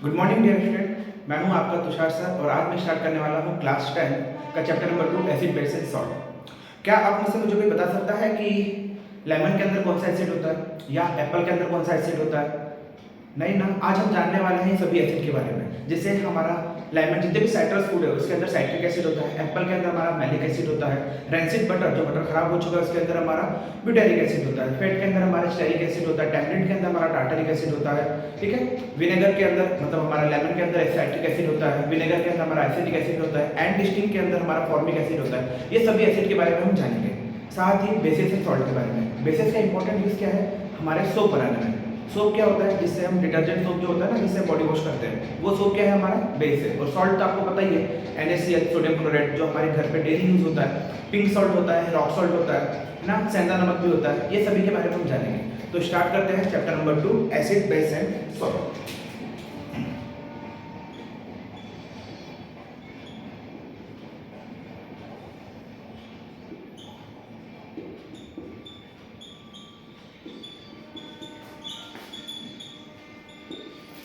Good morning dear student, मैं हूं आपका तुषार सर और आज मैं स्टार्ट करने वाला हूं क्लास 10 का chapter number 2 acid base and salt. क्या आप मुझसे मुझे कोई बता सकता है कि लेमन के अंदर कौन सा एसिड होता है या एप्पल के अंदर कौन सा एसिड होता है? नहीं ना। आज हम जानने वाले हैं सभी एसिड के बारे में। जैसे हमारा लेमन जितने भी साइट्रस फूड है उसके अंदर साइट्रिक एसिड होता है, एप्पल के अंदर हमारा मैलिक एसिड होता है, रेंसिड बटर जो बटर खराब हो चुका है उसके अंदर हमारा ब्यूटेरिक एसिड होता है, फेट के अंदर हमारा स्टेरिक एसिड होता है, टैमरिंड के अंदर हमारा टार्टरिक एसिड होता है। ठीक है। विनेगर के अंदर मतलब हमारा लेमन के अंदर साइट्रिक एसिड होता है, विनेगर के अंदर हमारा एसिटिक एसिड होता है, एंड डिस्टिंग के अंदर हमारा फॉर्मिक एसिड होता है। ये सभी एसिड के बारे में हम जानेंगे। साथ ही बेसिस एंड सॉल्ट के बारे में। बेसिस का इंपॉर्टेंट यूज क्या है? हमारे सोप बनाने में। सोप क्या होता है? जिससे हम डिटर्जेंट सोप जो होता है ना, जिससे बॉडी वॉश करते हैं, वो सोप क्या है? हमारा बेस है। और सॉल्ट तो आपको पता ही है, NaCl सोडियम क्लोराइड जो हमारे घर पे डेली यूज होता है, पिंक सॉल्ट होता है, रॉक सॉल्ट होता है ना, सेंधा नमक भी होता है। ये सभी के बारे में हम जानेंगे। तो स्टार्ट करते हैं chapter number 2 acid base and salt.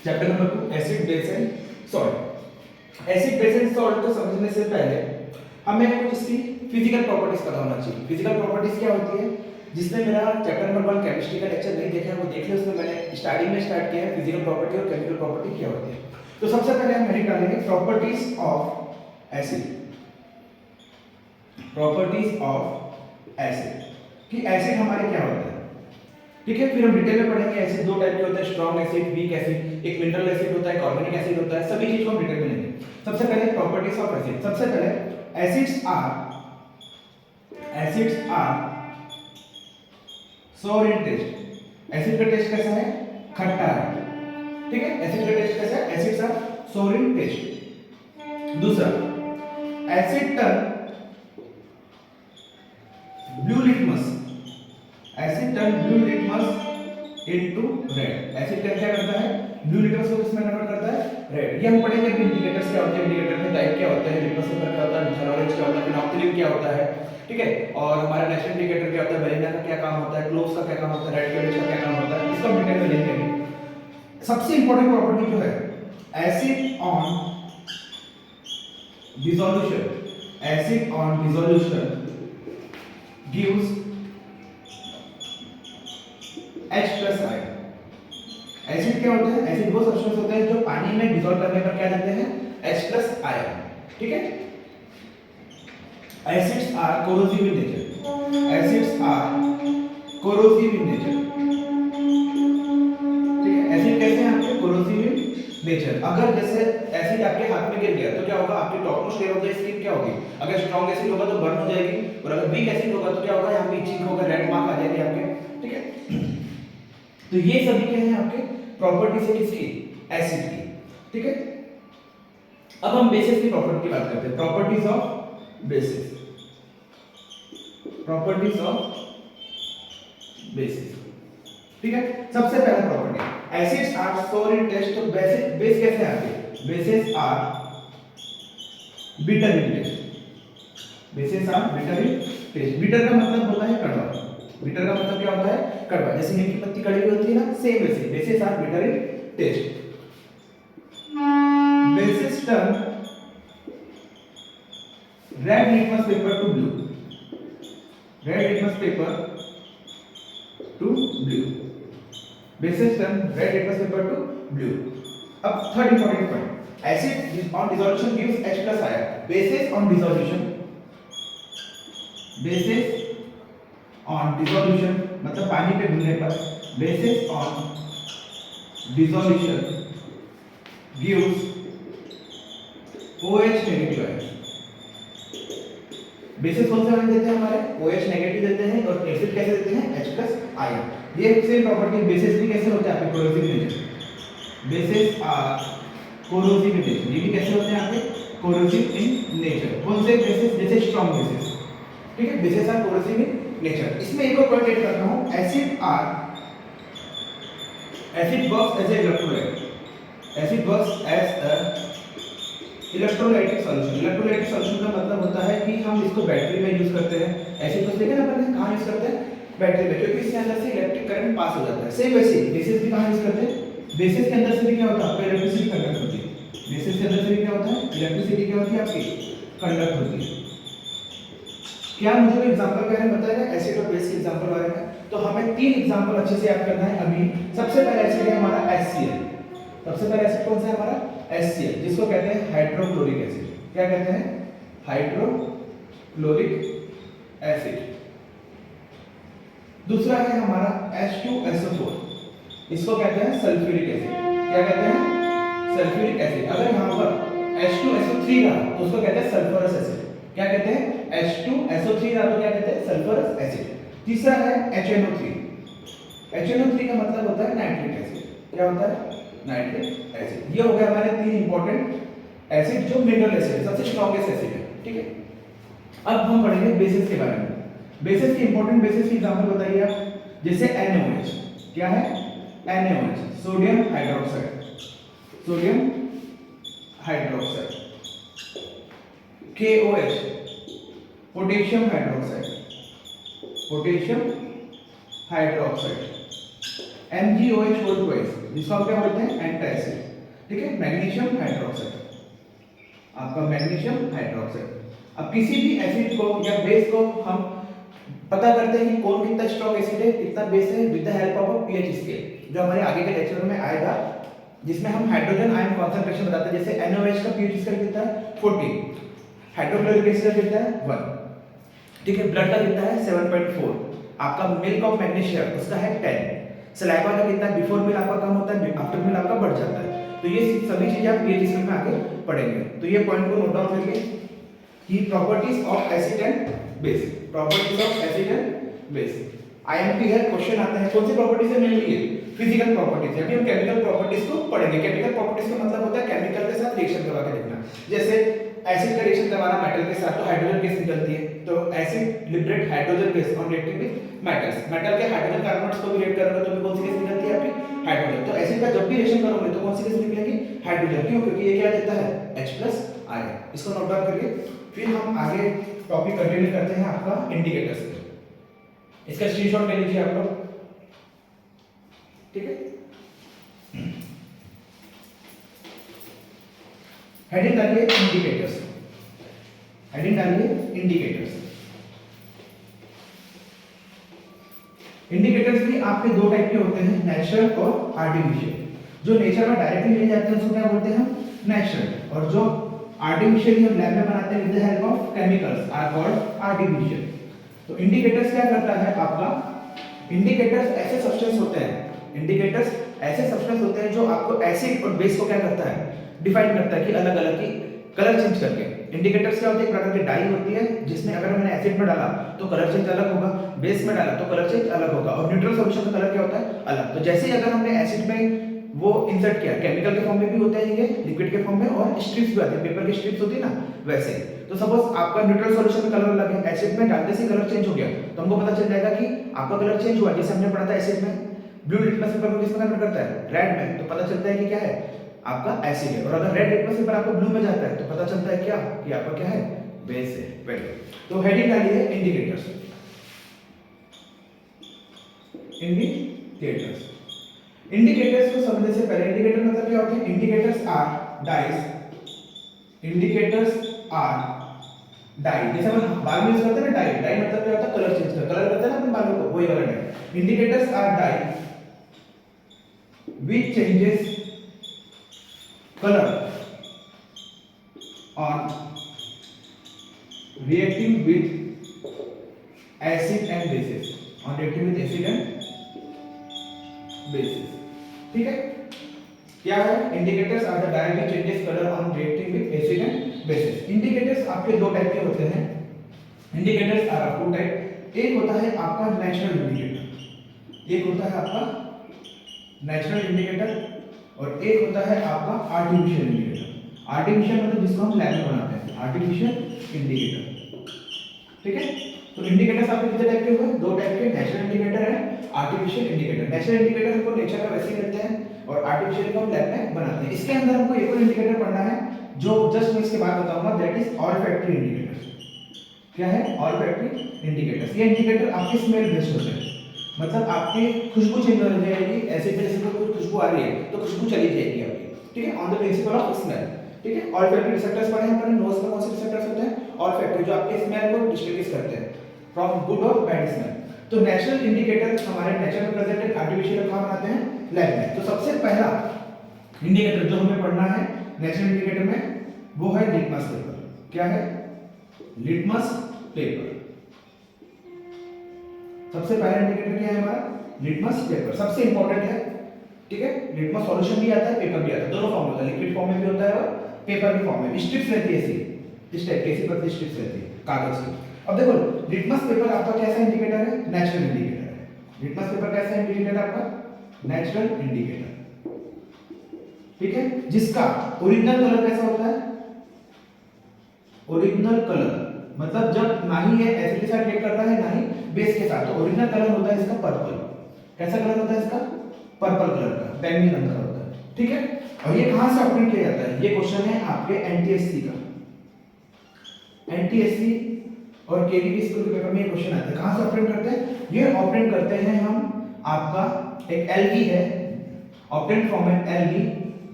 Chapter number 2 acid base and salt. Acid base and salt को समझने से पहले हमें कुछ इसकी फिजिकल प्रॉपर्टीज पता होना चाहिए। फिजिकल प्रॉपर्टीज क्या होती है? जिसने मेरा चैप्टर नंबर 1 केमिस्ट्री का लेक्चर नहीं देखा है वो देख ले, उसमें मैंने स्टार्टिंग में स्टार्ट किया है फिजिकल प्रॉपर्टी और केमिकल प्रॉपर्टी क्या होती है। तो सबसे पहले हम हेडिंग डालेंगे properties of acid. Properties of acid कि एसिड हमारे क्या होते हैं। ठीक है। फिर हम डिटेल में पढ़ेंगे। एसिड दो टाइप के होते हैं, स्ट्रॉन्ग एसिड, वीक एसिड। एक मिनरल एसिड होता है, एक ऑर्गेनिक एसिड होता है। सभी चीज को हम डिटेल में लेंगे। सबसे पहले प्रॉपर्टीज ऑफ एसिड। सबसे पहले एसिड्स आर सोर इन टेस्ट। एसिड का टेस्ट कैसा है? खट्टा है। ठीक है। एसिड का टेस्ट कैसा है? एसिड्स आर सोर इन टेस्ट। दूसरा, asset turn blue litmus. Asset turn blue litmus into red. Acid क्या करता है? ब्लू लिटमस को किसमें कन्वर्ट करता है? रेड। ये हम पढ़ेंगे। इंडिकेटर्स क्या होते हैं, इंडिकेटर में टाइप क्या होता है, लिटमस पेपर क्या होता है, मिथाइल क्या होता है, फिनोक्सिलिन क्या होता है। ठीक है। और हमारा नेशनल इंडिकेटर क्या होता है, वेलिना का क्या काम होता है, क्लोव्स का क्या काम होता है, रेड कैबेज का क्या काम होता है, इसको हम डिटेल में लेंगे। सबसे इंपॉर्टेंट प्रॉपर्टी जो है, acid on dissolution, acid on dissolution gives H+ ion. Acid क्या होता है? एसिड वो सब्सटेंस होते हैं जो पानी में डिसॉल्व करने पर क्या देते हैं? H+ ion. ठीक है। Acids are corrosive in nature. Acids are corrosive in nature. ठीक है। एसिड कैसे हैं आपके? Corrosive in nature. अगर जैसे एसिड आपके हाथ में गिर गया तो क्या होगा? आपकी topmost layer of the skin क्या होगी? अगर स्ट्रांग एसिड होगा तो बर्न हो जाएगी, और अगर वीक एसिड होगा तो क्या होगा? यहाँ पे इचिंग होगा, रेड मार्क आ जाएंगे आपके। ठीक है। तो ये सभी क्या है आपके प्रॉपर्टीज है किसकी? एसिड की। ठीक है। अब हम बेसिस की प्रॉपर्टी की बात करते हैं। Properties of basis. Properties of basis. ठीक है। सबसे पहला प्रॉपर्टी, एसिड्स आर सोर इन टेस्ट। तो बेस कैसे आते हैं? Bases are bitter in taste. Bases are bitter in taste. Bitter का मतलब होता है कड़वा। बिटर का मतलब क्या होता है? कड़वा। जैसे नीम की पत्ती कड़वी होती है ना, सेम वैसे bases are bitter in taste. Bases turn red litmus paper to blue. Red litmus paper to blue. Bases turn red litmus paper to blue. अब third important point, acid on dissolution gives H+ ion. Bases on dissolution, bases on dissolution मतलब पानी पे घुलने पर, bases on dissolution gives OH negative ion. Bases कौन सा ion देते हैं हमारे? OH नेगेटिव देते हैं। और एसिड कैसे देते हैं? H+ ion. ये सेम प्रॉपर्टी बेसिस भी कैसे होते हैं आपके? Corrosive nature. Bases are corrosive in nature. ये भी कैसे होते हैं आपके? Corrosive in nature. कौन से बेसिस? जैसे स्ट्रॉन्ग बेसिस। ठीक है। Bases are corrosive in nature. इसमें एक और पॉइंट ऐड करता हूं, acid works as a electrolyte. Acid works as a electrolytic solution. Electrolytic solution का मतलब होता है कि हम इसको बैटरी में यूज करते हैं। एसिड को देखा ना अपन कहां यूज करते हैं? बैटरी में, क्योंकि इसके अंदर से इलेक्ट्रिक करंट पास हो जाता है। सेम वैसे बेसिस भी कहां यूज करते हैं? बेसिस के अंदर से भी क्या होता है? आपको इलेक्ट्रिसिटी करंट बेसिस के अंदर से क्या होता है, इलेक्ट्रिसिटी क्या होती है आपकी, कंडक्ट होती है। क्या मुझे कोई एग्जांपल के बारे में बताएगा एसिड और बेस के एग्जांपल बारे में? तो हमें तीन एग्जांपल अच्छे से याद करना है अभी। सबसे पहला एसिड है हमारा HCl। सबसे पहला एसिड कौन सा है हमारा, HCl, जिसको कहते हैं हाइड्रोक्लोरिक एसिड। क्या कहते हैं, हाइड्रोक्लोरिक एसिड। दूसरा है हमारा H2SO4, इसको कहते हैं सल्फ्यूरिक एसिड। क्या कहते हैं, सल्फ्यूरिक एसिड। अगर यहाँ पर H2SO3 रहा तो उसको कहते हैं सल्फरस एसिड। क्या कहते हैं, H2SO3 रहा तो क्या कहते हैं, सल्फरस एसिड। तीसरा है HNO3। HNO3 का मतलब होता है नाइट्रिक एसिड। क्या होता है, नाइट्रिक एसिड। ये हो गया हमारे तीन इंपॉर्टेंट एसिड जो मिनरल एसिड सबसे स्ट्रॉन्गेस्ट एसिड है। ठीक है, अब हम पढ़ेंगे बेसिस के बारे में। बेसिस की इंपॉर्टेंट बेसिस की एग्जांपल बताइए आप, जैसे NaOH। क्या है, NaOH, sodium hydroxide, sodium hydroxide. KOH, potassium hydroxide, potassium hydroxide. MgOH, जिसको हम क्या बोलते हैं, एंटासिड। ठीक है, मैग्नीशियम हाइड्रोक्साइड, आपका मैग्नीशियम हाइड्रोक्साइड। अब किसी भी एसिड को या बेस को हम पता करते हैं कि कौन कितना स्ट्रॉन्ग एसिड है, कितना बेस है, with the help of a pH scale, जो हमारे आगे के लेक्चर में आएगा, जिसमें हम हाइड्रोजन आयन कंसंट्रेशन बताते हैं। जैसे NaOH का pH स्केल कितना है, 14, हाइड्रोक्लोरिक एसिड का कितना है, 1। ठीक है, ब्लड का कितना है, 7.4, आपका मिल्क ऑफ मैग्नीशियम उसका है 10, सलाइवा का कितना है, बिफोर मिल आपका कम होता है, आफ्टर मिल आपका बढ़ जाता है। तो ये सभी चीजें आप pH स्केल में आगे पढ़ेंगे। तो ये पॉइंट को नोट डाउन करिए कि properties of acid and base, properties of acid and base. IMP है, क्वेश्चन आता है कौन सी प्रॉपर्टीज है, मेनली ये फिजिकल प्रॉपर्टीज। यानी हम केमिकल प्रॉपर्टीज को पढ़ेंगे। केमिकल प्रॉपर्टीज का मतलब होता है केमिकल के साथ रिएक्शन करवा के देखना। जैसे एसिड का रिएक्शन करवाना मेटल के साथ तो हाइड्रोजन गैस निकलती है, तो acid liberate hydrogen gas on reacting with metals. Metal के हाइड्रोजन कार्बोनेट्स को भी रिएक्ट करोगे तो भी कौन सी गैस निकलती है आपकी, हाइड्रोजन। तो एसिड का जब भी रिएक्शन करोगे तो कौन सी गैस निकलेगी, हाइड्रोजन। क्यों, क्योंकि ये क्या देता है, H+ आयन। इसको नोट डाउन करिए। फिर हम आगे टॉपिक कंटिन्यू करते हैं आपका इंडिकेटर्स पे। इसका स्क्रीनशॉट ले लीजिए आप लोग। ठीक है, हेडिंग डालिए इंडिकेटर्स, हेडिंग डालिए इंडिकेटर्स। इंडिकेटर्स भी आपके दो टाइप के होते हैं, नेचुरल और आर्टिफिशियल। जो नेचर में डायरेक्टली मिल जाते हैं उसको क्या बोलते हैं हम, नेचुरल, और जो आर्टिफिशियली हम लैब में बनाते हैं with the help of chemicals are called artificial. तो इंडिकेटर्स क्या करता है आपका, इंडिकेटर्स ऐसे सब्सटेंस होते हैं, इंडिकेटर्स ऐसे सब्सटेंस होते हैं जो आपको एसिड और बेस को क्या करता है, डिफाइन करता है कि अलग अलग की कलर चेंज करके। इंडिकेटर्स क्या होते हैं, एक प्रकार की डाई होती है जिसमें अगर मैंने एसिड में डाला तो कलर चेंज अलग होगा, बेस में डाला तो कलर चेंज अलग होगा, और न्यूट्रल सॉल्यूशन का कलर क्या होता है, अलग। तो जैसे ही अगर हमने एसिड में वो इंसर्ट किया, केमिकल के फॉर्म में भी होते हैं ये, लिक्विड के फॉर्म में, और स्ट्रिप्स भी आते हैं, पेपर की स्ट्रिप्स होती है ना, वैसे। तो सपोज आपका न्यूट्रल सॉल्यूशन में कलर अलग है, एसिड में डालते से कलर चेंज हो गया, तो हमको पता चल जाएगा कि आपका कलर चेंज हुआ। जैसे हमने पढ़ा था एसिड में ब्लू लिटमस पेपर को किसमें कन्वर्ट करता है, रेड में, तो पता चलता है कि क्या है, आपका एसिड है। और अगर रेड लिटमस पेपर आपको ब्लू में जाता है तो पता चलता है क्या, कि आपका क्या है, बेस है। Very good. तो हेडिंग डालिए इंडिकेटर्स, इंडिकेटर्स। इंडिकेटर्स को समझने से पहले, इंडिकेटर मतलब क्या होता है, indicators are dyes, indicators are dye. जैसे हम बाल में यूज करते हैं ना डाई, डाई मतलब क्या होता है, कलर चेंज कर, कलर करते हैं ना अपन बालों को, वही वाला dye. Indicators are dye which changes color on reacting with acid and bases, on reacting with acid and bases। ठीक है, क्या है, indicators are the dye which changes color on reacting with acid and bases। इंडिकेटर्स आपके दो type के होते हैं, indicators are of two type. एक होता है आपका नेचुरल इंडिकेटर, एक होता है आपका नेचुरल इंडिकेटर, और एक होता है आपका आर्टिफिशियल इंडिकेटर। आर्टिफिशियल मतलब जिसको हम लैब में बनाते हैं, आर्टिफिशियल इंडिकेटर। ठीक है, तो इंडिकेटर्स आपके कितने टाइप के हुए, दो टाइप के, नेचुरल इंडिकेटर है, आर्टिफिशियल इंडिकेटर। नेचुरल इंडिकेटर हमको नेचर का वैसे ही मिलते हैं, और आर्टिफिशियल को हम लैब में बनाते हैं। इसके अंदर हमको एक और इंडिकेटर पढ़ना है जो जस्ट मैं इसके बाद बताऊंगा, दैट इज ऑलफैक्टरी इंडिकेटर। क्या है, ऑलफैक्टरी इंडिकेटर्स। ये इंडिकेटर आपके स्मेल बेस्ड होते हैं, मतलब आपकी खुशबू चेंज हो जाएगी, ऐसे जैसे कोई खुशबू आ रही है तो खुशबू चली जाएगी आपकी, ठीक है, on the principle of smell. ठीक है, ऑल्फैक्टरी रिसेप्टर्स पढ़े हैं अपन, नोज में कौन से रिसेप्टर्स होते हैं? ऑल्फैक्टरी, जो आपके स्मेल को डिस्टिंग्विश करते हैं फ्रॉम गुड और बैड स्मेल। तो नेचुरल इंडिकेटर हमारे नेचर में प्रेजेंट है, आर्टिफिशियल कहां बनाते हैं? लैब में। तो सबसे पहला इंडिकेटर जो हमें पढ़ना है नेचुरल इंडिकेटर में वो है लिटमस पेपर। क्या है? Litmus paper. सबसे पहला इंडिकेटर क्या है हमारा? लिटमस पेपर, सबसे इंपॉर्टेंट है। ठीक है, लिटमस सॉल्यूशन भी आता है, पेपर भी आता है, दोनों फॉर्म होता है, लिक्विड फॉर्म में भी होता है और पेपर के फॉर्म में। स्ट्रिप्स रहती है ऐसी, इस टाइप की ऐसी पतली स्ट्रिप्स रहती है कागज की। अब देखो लिटमस पेपर आपका कैसा इंडिकेटर है? नेचुरल इंडिकेटर है। लिटमस पेपर कैसा इंडिकेटर है आपका? Natural indicator. ठीक है, जिसका ओरिजिनल कलर कैसा होता है? ओरिजिनल कलर मतलब जब ना ही ये एसिड के साथ रिएक्ट कर रहा है ना ही बेस के साथ, तो ओरिजिनल कलर होता है इसका पर्पल। कैसा कलर होता है इसका? पर्पल कलर का, बैंगनी रंग का होता है। ठीक है, और ये कहां से ऑब्टेन किया जाता है? ये क्वेश्चन है आपके एनटीएससी का। एनटीएससी और केवीटी स्कूल के पेपर में ये क्वेश्चन आता है। कहां से ऑब्टेन करते हैं? ये ऑब्टेन करते हैं हम आपका एक एल्गी है, ऑब्टेन फ्रॉम एन एल्गी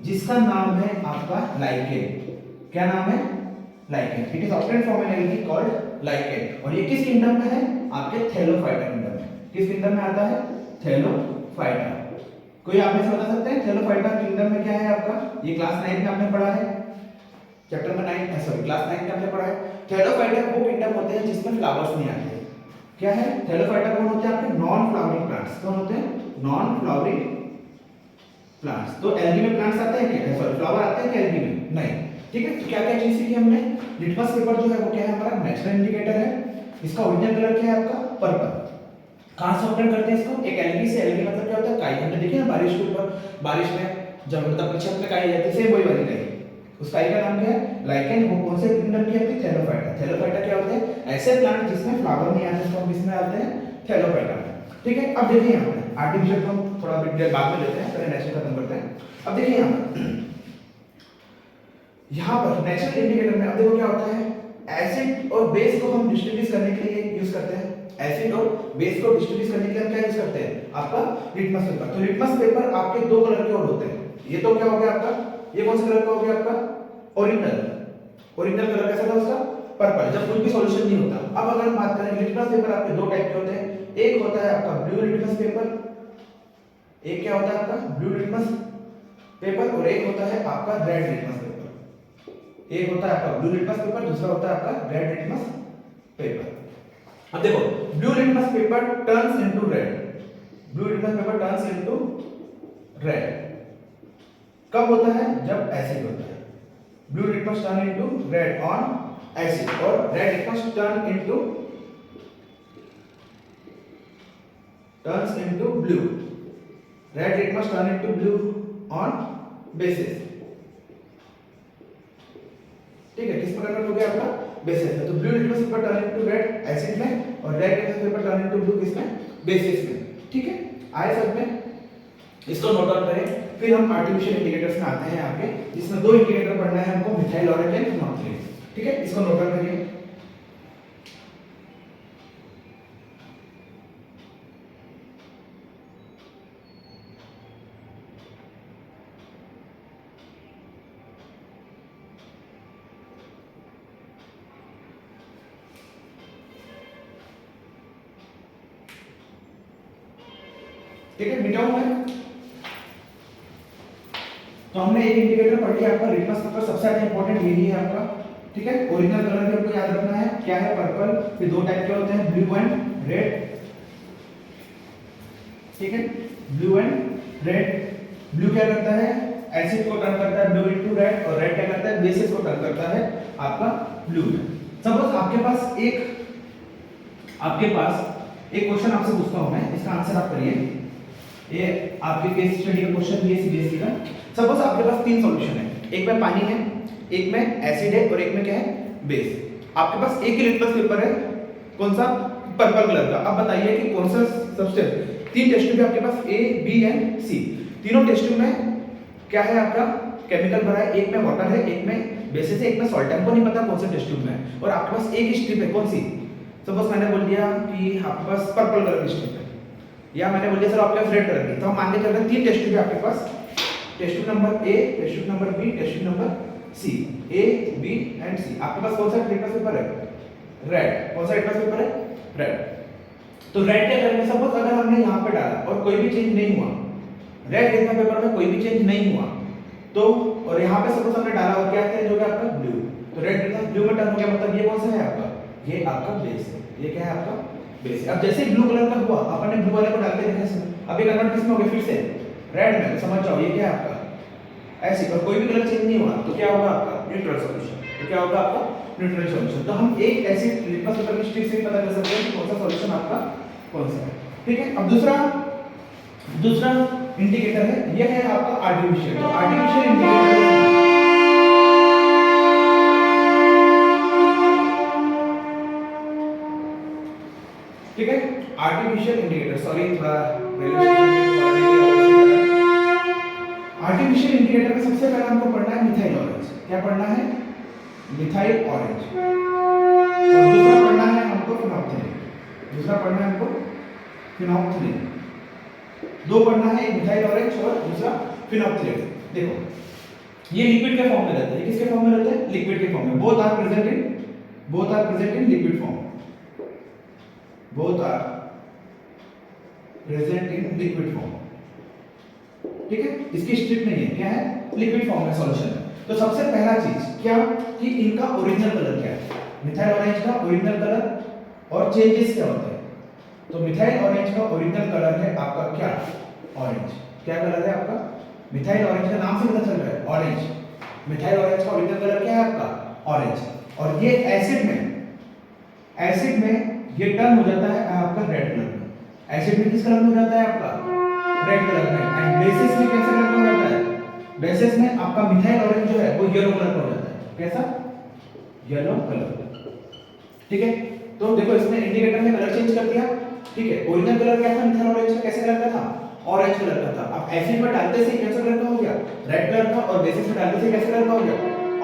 जिसका नाम है आपका लाइकेन। क्या नाम है? Lichen. It is obtain from an algae called lichen. और ये किस किंगडम में है? आपके थैलोफाइटा किंगडम में। किस किंगडम में आता है? थैलोफाइटा। कोई आप में से बता सकते हैं थैलोफाइटा किंगडम में क्या है आपका? ये क्लास 9 में आपने पढ़ा है, चैप्टर में 9 सॉरी क्लास 9 में आपने पढ़ा है। थैलोफाइटा वो किंगडम होते हैं जिसमें फ्लावर्स नहीं आते। क्या है? थैलोफाइटा कौन होते हैं? आपके नॉन फ्लावरिंग प्लांट्स। कौन होते हैं? Non flowering plants. तो एल्गी में प्लांट्स आते हैं क्या? सॉरी फ्लावर आते हैं क्या एल्गी में? नहीं। ठीक है, तो क्या क्या चीज सीखी हमने? लिटमस पेपर जो है वो क्या है? हमारा नेचुरल इंडिकेटर है। इसका ओरिजिनल कलर क्या है आपका? पर्पल। कहां से ऑब्टेन करते हैं इसको? एक एल्गी से। एल्गी मतलब क्या होता है? काई। हमने देखी ना बारिश के ऊपर, बारिश में जब मतलब छत में काई जाती है, सेम वही वाली काई। उस काई का नाम क्या है? लाइकेन। वो कौन से किंगडम की है? थैलोफाइटा। थैलोफाइटा क्या होते हैं? ऐसे प्लांट जिसमें फ्लावर नहीं आते, तो हम किसमें आते हैं? थैलोफाइटा में। ठीक है, अब देखिए यहां पे आर्टिफिशियल को हम थोड़ा बिट बाद में लेते हैं, पहले नेचुरल खत्म करते हैं। अब देखिए यहां पर नेचुरल इंडिकेटर में अब देखो क्या होता है? एसिड और बेस को हम डिस्टिंग्विश करने के लिए यूज करते हैं। एसिड और बेस को डिस्टिंग्विश करने के लिए हम क्या यूज करते हैं? आपका लिटमस पेपर। तो लिटमस पेपर आपके दो कलर के और होते हैं। ये तो क्या हो गया आपका? ये कौन सा कलर का हो गया आपका? ओरिजिनल। ओरिजिनल कलर कैसा था उसका? पर्पल, जब कोई भी सॉल्यूशन नहीं होता। अब अगर हम बात करें लिटमस पेपर आपके दो टाइप के होते हैं। एक होता है आपका ब्लू लिटमस पेपर, एक क्या होता है आपका? ब्लू लिटमस पेपर, और एक होता है आपका रेड लिटमस पेपर। एक होता है आपका ब्लू लिटमस पेपर, दूसरा होता है आपका रेड लिटमस पेपर। अब देखो blue litmus paper turns into red. Blue litmus paper turns into red कब होता है? जब एसिड होता है। Blue litmus turn into red on acid, और red litmus turns into blue. Red litmus turn into blue on basis. ठीक है, किस प्रकार का हो गया आपका? बेसिस में। तो blue litmus paper turn into red acid में, और red litmus paper turn into blue किसमें? बेसिस में। ठीक है, आए सब में? इसको नोट डाउन करें। फिर हम आर्टिफिशियल इंडिकेटर्स में आते हैं आपके, जिसमें दो इंडिकेटर पढ़ना है हमको, मिथाइल ऑरेंज एंड नॉर्थिन। ठीक है, इसको नोट डाउन करिए। ठीक है, मिटाऊं मैं? तो हमने एक इंडिकेटर पढ़ लिया आपका लिटमस पेपर, सबसे ज्यादा इंपॉर्टेंट यही है आपका। ठीक है, ओरिजिनल कलर भी आपको याद रखना है, क्या है? पर्पल। फिर दो टाइप के होते हैं, ब्लू एंड रेड। ठीक है, ब्लू एंड रेड। ब्लू क्या करता है? एसिड को टर्न करता है ब्लू इनटू रेड, और रेड क्या करता है? बेसिस को टर्न करता है आपका ब्लू में। सपोज आपके पास एक क्वेश्चन आपसे पूछता हूं मैं, इसका आंसर आप करिए। ये आपके केस स्टडी का क्वेश्चन है सीबीएसई का। सपोज आपके पास तीन सॉल्यूशन है, एक में पानी है, एक में एसिड है, और एक में क्या है? बेस। आपके पास एक ही लिटमस पेपर है, कौन सा? पर्पल कलर का। अब बताइए कि कौन सा सब्सटेंस? तीन टेस्ट ट्यूब है आपके पास, ए बी एंड सी। तीनों टेस्ट ट्यूब में क्या है आपका? केमिकल भरा है। एक में वाटर है, एक में बेसिस है, एक में सॉल्ट है। हमको नहीं पता कौन सा टेस्ट ट्यूब में है, और आपके पास एक ही स्ट्रिप है, कौन सी? सपोज मैंने बोल दिया कि आपके पास पर्पल कलर की स्ट्रिप है, या मैंने बोल दिया सर आपके पास रेड कलर की। तो हम मान के चल रहे हैं तीन टेस्ट ट्यूब है आपके पास, test tube number A, test tube number B, test tube number C, A B and C. आपके पास कौन सा लिटमस पेपर है? रेड। कौन सा लिटमस पेपर है? रेड। तो रेड क्या करेंगे, सपोज अगर हमने यहाँ पे डाला और कोई भी चेंज नहीं हुआ, रेड लिटमस पेपर में कोई भी चेंज नहीं हुआ, तो और यहाँ पे सपोज हमने डाला और क्या चेंज हो गया आपका? ब्लू। तो रेड लिटमस ब्लू में टर्न हो गया, मतलब ये कौन सा है आपका? ये आपका बेस है। ये क्या है आपका? बेस। अब जैसे ब्लू कलर का हुआ, अपन ने ब्लू वाले को डाल के देखा इसमें, अभी कन्वर्ट किसमें हो गया? फिर से रेड में। तो समझ जाओ ये क्या है आपका? ऐसे। और कोई भी कलर चेंज नहीं हुआ तो क्या होगा आपका? Neutral solution. तो क्या होगा आपका? Neutral solution. तो हम एक ऐसे लिटमस पेपर की स्टिक से पता कर सकते हैं कि कौन सा सॉल्यूशन आपका कौन सा है। ठीक है। अब दूसरा इंडिकेटर है, यह है आपका आर्टिफिशियल। तो आर्टिफिशियल इंडिकेटर ठीक है। आर्टिफिशियल इंडिकेटर, सॉरी थोड़ा आर्टिफिशियल इंडिकेटर में सबसे पहले हमको पढ़ना है मिथाइल ऑरेंज। क्या पढ़ना है? Methyl orange. और दूसरा पढ़ना है हमको फिनोप्थलीन। दूसरा पढ़ना है हमको फिनोप्थलीन। दो पढ़ना है, एक मिथाइल ऑरेंज और दूसरा फिनोप्थलीन। देखो ये लिक्विड के फॉर्म में रहते हैं। किसके फॉर्म में रहते हैं? लिक्विड के फॉर्म में। Both are present in liquid form. Both are present in liquid form. ठीक है। इसकी स्ट्रिक्ट नहीं है, क्या है? लिक्विड फॉर्म में सॉल्यूशन है। तो सबसे पहला चीज क्या कि इनका ओरिजिनल कलर क्या है? मिथाइल ऑरेंज का ओरिजिनल कलर और चेंजेस क्या होते हैं? तो मिथाइल ऑरेंज का ओरिजिनल कलर है आपका क्या? ऑरेंज। क्या कलर है आपका? मिथाइल ऑरेंज का नाम से पता चल रहा है ऑरेंज। मिथाइल ऑरेंज का ओरिजिनल कलर क्या है आपका? ऑरेंज। और ये एसिड में ये टर्न हो जाता है आपका रेड कलर में। एसिड में किस कलर में हो जाता है आपका? रेड कलर में। एंड बेसिस में कैसे कलर में हो जाता है? बेसिस में आपका मिथाइल ऑरेंज जो है वो येलो कलर का हो जाता है। कैसा? Yellow colour. ठीक है। तो देखो इसने इंडिकेटर में कलर चेंज कर दिया। ठीक है। ओरिजिनल कलर क्या था मिथाइल ऑरेंज का? कैसे कलर का था? ऑरेंज कलर का था। अब एसिड में डालते से कैसा कलर का हो गया? रेड कलर का। और बेसिस में डालते से कैसे कलर का हो गया?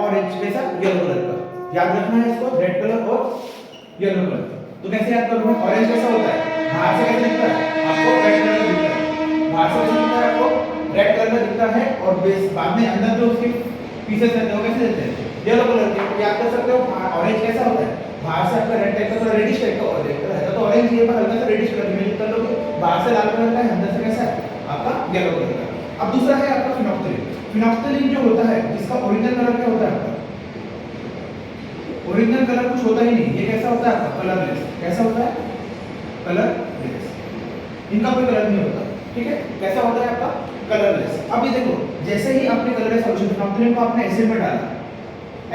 ऑरेंज। कैसा? येलो कलर का। याद रखना है इसको, रेड कलर और येलो कलर। तो कैसे याद करोगे? ऑरेंज कैसा होता है? बाहर से कैसे दिखता है? आपको रेड कलर में दिखता है। बाहर से कैसे दिखता है? आपको रेड कलर में दिखता है। और बेस बाद में अंदर जो उसके पीसेस रहते हैं वो कैसे रहते हैं? येलो कलर के। याद कर सकते हो ऑरेंज कैसा होता है? बाहर से आपका रेड टाइप का, थोड़ा रेडिश टाइप का ऑरेंज रहता है। तो ऑरेंज ये पर हल्का सा रेडिश कलर इमेजिन कर लोगे। बाहर से लाल कलर का है, अंदर से कैसा है? आपका येलो कलर का। अब दूसरा है आपका फिनोप्थलीन। फिनोप्थलीन जो होता है, जिसका ओरिजिनल कलर क्या होता है आपका? ओरिजिनल कलर कुछ होता ही नहीं। ये कैसा होता है आपका? कलरलेस। कैसा होता है? कलरलेस। इनका कोई कलर नहीं होता। ठीक है। कैसा होता है आपका? कलरलेस। अब ये देखो, जैसे ही आपने कलरलेस सॉल्यूशन फिनोप्थलीन को आपने एसिड में डाला,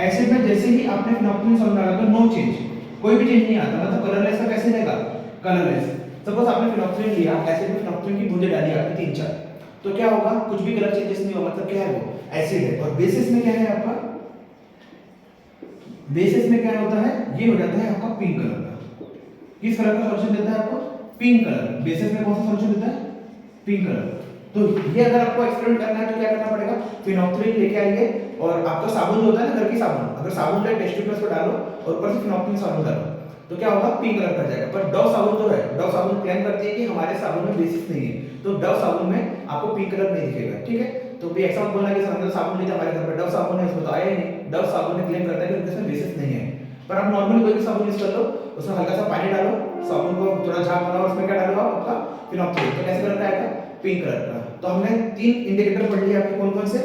एसिड में जैसे ही आपने फिनोप्थलीन सॉल्यूशन डाला तो नो चेंज, कोई भी चेंज नहीं आता। मतलब कलरलेस का कैसे रहेगा? कलरलेस। सपोज आपने फिनोप्थलीन लिया, एसिड में फिनोप्थलीन की बूंदें डाली आपने 3-4, तो क्या होगा? कुछ भी कलर चेंजेस नहीं होगा। मतलब क्या है वो? एसिड है। और बेसिस में क्या है आपका? बेसिस में क्या होता है? ये हो जाता है आपका पिंक कलर का। किस कलर का सॉल्यूशन देता है आपको? Pink colour. बेसिस में कौन सा सॉल्यूशन देता है? Pink colour. तो ये अगर आपको एक्सपेरिमेंट करना है तो क्या करना पड़ेगा? फिनोप्थलीन लेके आइए और आपका साबुन जो होता है ना, घर की साबुन, अगर साबुन का टेस्ट ट्यूब पर डालो और ऊपर से फिनोप्थलीन साबुन डालो तो क्या होगा? पिंक कलर का जाएगा। पर डव साबुन जो है, डव साबुन क्लेम करती है कि हमारे साबुन में बेसिस नहीं है, तो डव साबुन में आपको पिंक कलर नहीं दिखेगा। ठीक है। तो भी ऐसा मत बोलना कि सर साबुन नहीं था हमारे घर पर, डव साबुन है, उसमें तो आया ही नहीं। डव साबुन ने क्लेम करता है कि इसमें बेसिस नहीं है। पर आप नॉर्मली कोई भी साबुन यूज कर लो, उसमें हल्का सा पानी डालो, साबुन को थोड़ा झाग बनाओ, उसमें क्या डालो आपका? फिनोप्थलीन। तो कैसे कलर का आएगा? पिंक कलर का। तो हमने 3 इंडिकेटर पढ़ लिए आपके। कौन कौन से?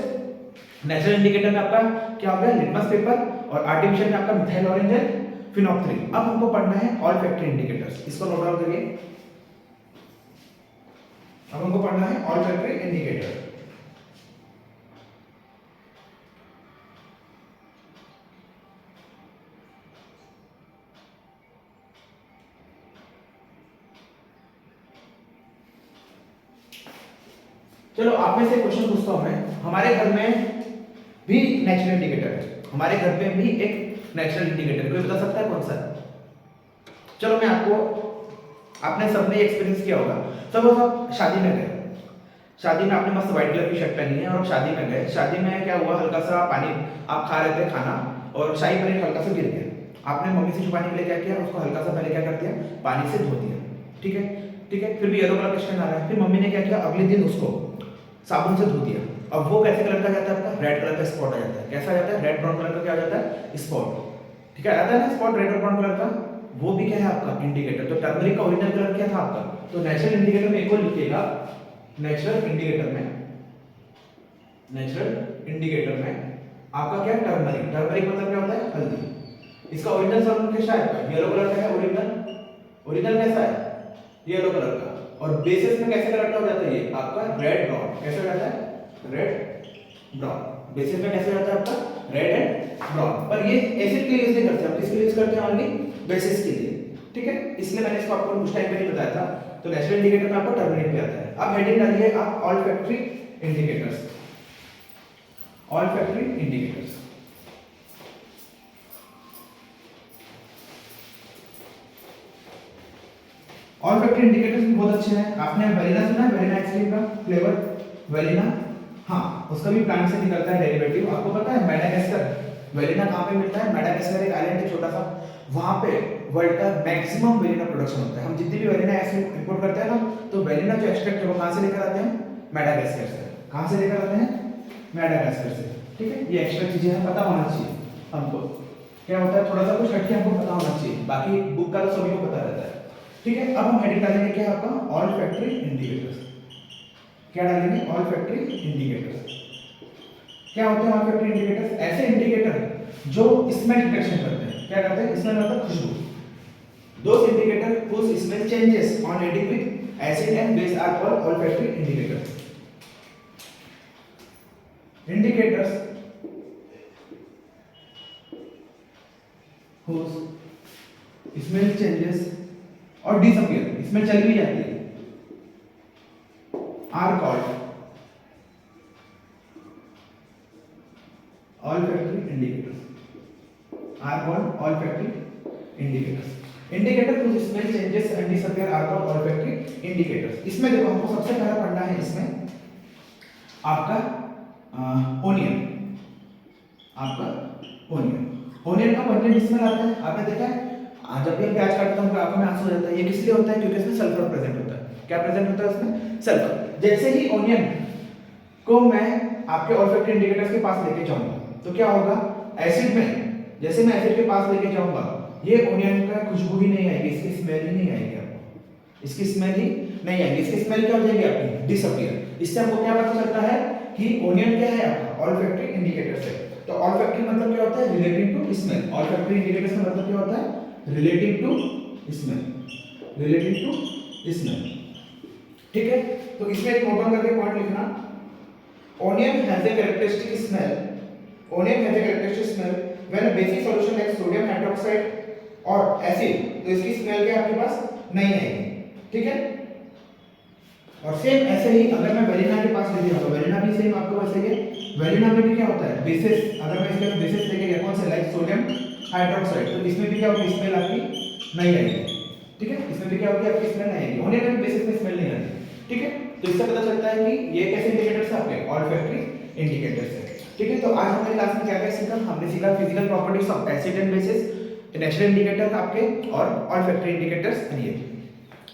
नेचुरल इंडिकेटर में आपका क्या हो गया? Litmus paper. और आर्टिफिशियल में आपका मिथाइल ऑरेंज है, फिनोप्थलीन। अब हमको पढ़ना है ऑल फैक्टरी इंडिकेटर्स। इसको नोट डाउन करिए। अब हमको पढ़ना है ऑल फैक्टरी इंडिकेटर। चलो आप में से क्वेश्चन पूछता हूं मैं। हमारे घर में भी नेचुरल इंडिकेटर है, हमारे घर में भी एक नेचुरल इंडिकेटर, कोई बता सकता है कौन सा? चलो मैं आपको, आपने सबने एक्सपीरियंस किया होगा। सपोज आप शादी में गए, शादी में आपने मस्त व्हाइट कलर की शर्ट पहनी है और शादी में गए। शादी में क्या हुआ? हल्का सा पानी, आप खा रहे थे खाना और शाही पनीर हल्का सा गिर गया। आपने मम्मी से छुपाने के लिए क्या किया? उसको हल्का सा पहले क्या कर दिया? पानी से धो दिया। ठीक है। ठीक है। फिर भी येलो कलर का स्टेन आ रहा है। फिर मम्मी ने क्या किया? अगले दिन उसको साबुन से धो दिया। अब वो कैसे कलर का जाता है आपका, रेड कलर का स्पॉट आ जाता है। कैसा आ जाता है, रेड ब्राउन कलर का क्या आ जाता है, स्पॉट। ठीक है, आता है ना स्पॉट रेड और ब्राउन कलर का, वो भी क्या है आपका इंडिकेटर। तो टर्मरिक का ओरिजिनल कलर क्या था आपका, तो नेचुरल इंडिकेटर में एक और लिखिएगा, नेचुरल इंडिकेटर में आपका क्या है, टर्मरिक। टर्मरिक मतलब क्या होता है, हल्दी। इसका ओरिजिनल सॉल्यूशन कैसा है, येलो कलर का है ओरिजिनल कैसा है, येलो कलर का। और बेसिस में कैसे कलर का हो जाता है ये आपका, रेड ब्राउन। कैसे हो जाता है, रेड ब्राउन। बेसिस में कैसे हो जाता है आपका, रेड एंड ब्राउन। पर ये एसिड के लिए यूज नहीं करते हम, किसके लिए यूज करते हैं, ओनली बेसिस के लिए। ठीक है, इसलिए मैंने इसको आपको उस टाइम पे नहीं बताया था। तो नेचुरल इंडिकेटर में आपको टर्मरिक पे आता है। अब हेडिंग डालिए आप, all factory indicators, all factory indicators. All factory indicators भी बहुत अच्छे हैं। आपने वेलिना सुना है, वेलिना आइसक्रीम का फ्लेवर वेलिना, हाँ उसका भी प्लांट से निकलता है डेरिवेटिव। आपको पता है मेडागास्कर, वेलिना कहाँ पे मिलता है, मेडागास्कर एक आइलैंड है छोटा सा, वहां पे वर्ल्ड का मैक्सिमम वेलिना प्रोडक्शन होता है। हम जितनी भी वेलिना आइसक्रीम इंपोर्ट करते हैं ना, तो वेलिना जो एक्सट्रैक्ट है वो कहाँ से लेकर आते हैं, मेडागास्कर से। कहाँ से लेकर आते हैं, मेडागास्कर से। ठीक है, ये एक्स्ट्रा चीजें हैं, पता होना चाहिए हमको। क्या होता है, थोड़ा सा कुछ हटके हमको पता होना चाहिए, बाकी बुक का तो सभी को पता रहता है। ठीक है, अब हम हेडिंग डालेंगे क्या आपका, ऑल फैक्ट्री इंडिकेटर्स। क्या डालेंगे, ऑल फैक्ट्री इंडिकेटर्स। क्या होते हैं ऑल फैक्ट्री इंडिकेटर्स, ऐसे इंडिकेटर जो स्मेल डिटेक्शन करते हैं। क्या करते हैं, स्मेल मतलब खुशबू। दोस indicator whose smell changes on heating with acid and base are called olfactory indicators. Indicators whose smell changes और disappear, स्मेल चली भी जाती है, are called olfactory indicators, are called olfactory indicators. Indicator whose smell changes and disappear are called olfactory indicators. इसमें देखो हमको सबसे पहला पढ़ना है इसमें आपका ओनियन, आपका ओनियन का पंजेंट स्मेल आता है। आपने देखा है जब भी हम प्याज काटते हैं हमको आंखों में आंसू आ जाता है, ये किस लिए होता है, क्योंकि इसमें सल्फर प्रेजेंट होता है। क्या प्रेजेंट होता है उसमें, सल्फर। जैसे ही ओनियन को मैं आपके ऑल्फैक्टरी इंडिकेटर्स के पास लेके जाऊंगा तो क्या होगा, एसिड में जैसे मैं एसिड के पास लेके जाऊंगा, ये ओनियन का खुशबू ही नहीं आएगी, इसकी स्मेल ही नहीं आएगी आपको, इसकी स्मेल ही नहीं आएगी। इसकी स्मेल क्या हो जाएगी आपकी, डिसअपीयर। इससे हमको क्या पता चलता है कि ओनियन क्या है आपका, ऑल्फैक्टरी इंडिकेटर से। तो ऑल्फैक्टरी मतलब क्या होता है, relating to smell. Olfactory indicators का मतलब क्या होता है, relating to smell, relating to smell. ठीक है, तो इसमें एक नोट डाउन करके पॉइंट लिखना, onion has a characteristic smell, onion has a characteristic smell when a basic solution like sodium hydroxide और एसिड, तो इसकी स्मेल क्या आपके पास नहीं आएगी। ठीक है, और सेम ऐसे ही अगर मैं वेलिना के पास लेके जाऊंगा, वेलिना भी सेम आपको वैसे ही, वेलिना में भी क्या होता है, बेसिस, अगर मैं इसका बेसिस लेके गया कौन सा, लाइक सोडियम हाइड्रोक्साइड, तो इसमें भी क्या होगी, स्मेल आपकी नहीं आएगी। ठीक है, इसमें भी क्या होगी, आपकी स्मेल नहीं आएगी, ओनियन में बेसिस में स्मेल नहीं आती। ठीक है, तो इससे पता चलता है कि ये कैसे इंडिकेटर्स है आपके, ऑल्फैक्टरी इंडिकेटर्स है। ठीक है, तो आज हमारे क्लास में क्या क्या सीखा, हमने सीखा physical properties of acid and bases, natural indicator आपके और ऑल्फैक्टरी इंडिकेटर्स। ये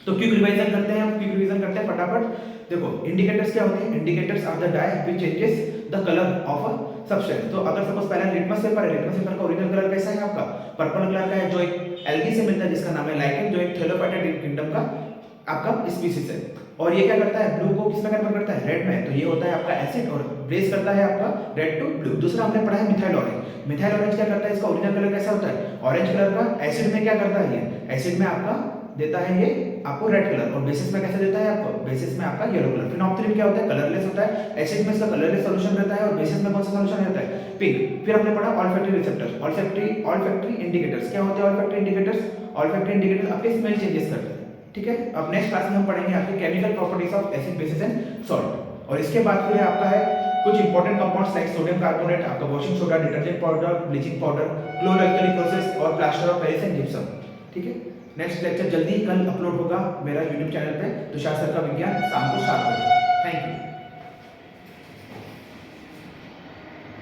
तो क्विक रिवीजन करते हैं हम, क्विक रिवीजन करते हैं फटाफट। देखो इंडिकेटर्स क्या होते हैं, indicators are the dye which changes the colour of a substance. तो अगर सपोज पहले लिटमस पेपर है, लिटमस पेपर का ओरिजिनल कलर कैसा है आपका, पर्पल कलर का है, जो एक एल्गी से मिलता है जिसका नाम है लाइकेन, जो एक थैलोफाइटा किंगडम का आपका स्पीसीज है। और ये क्या करता है, ब्लू को किसमें कन्वर्ट करता है, रेड में। तो ये होता है आपका एसिड और ब्रेस करता है आपका रेड टू ब्लू। दूसरा हमने पढ़ा है मिथाइल ऑरेंज। मिथाइल ऑरेंज क्या करता है, इसका ओरिजिनल कलर कैसा होता है, ऑरेंज कलर का। एसिड में क्या करता है, ये एसिड में आपका देता है ये आपको रेड कलर, और बेसिस में कैसे देता है आपको, बेसिस में आपका येलो कलर। फिनोप्थलीन क्या होता है, कलरलेस होता है। एसिड में इसका कलरलेस सॉल्यूशन रहता है और बेसिस में कौन सा सॉल्यूशन रहता है, पिंक। फिर हमने पढ़ा ऑल्फैक्टरी रिसेप्टर्स, ऑल्फैक्टरी इंडिकेटर्स। क्या होते हैं ऑल्फैक्टरी इंडिकेटर्स, ऑल्फैक्टरी इंडिकेटर्स आपके स्मेल चेंजेस करते हैं। ठीक है, अब नेक्स्ट क्लास में हम पढ़ेंगे आपके chemical properties of acid, bases and salt. और इसके बाद फिर आपका है कुछ important compounds like sodium carbonate, आपका washing soda, detergent powder, bleaching powder, chloroalkali process और plaster of Paris and gypsum. ठीक है, नेक्स्ट लेक्चर जल्दी ही कल अपलोड होगा मेरा यूट्यूब चैनल पे, तुषार सर का विज्ञान, शाम को 7 बजे। Thank you.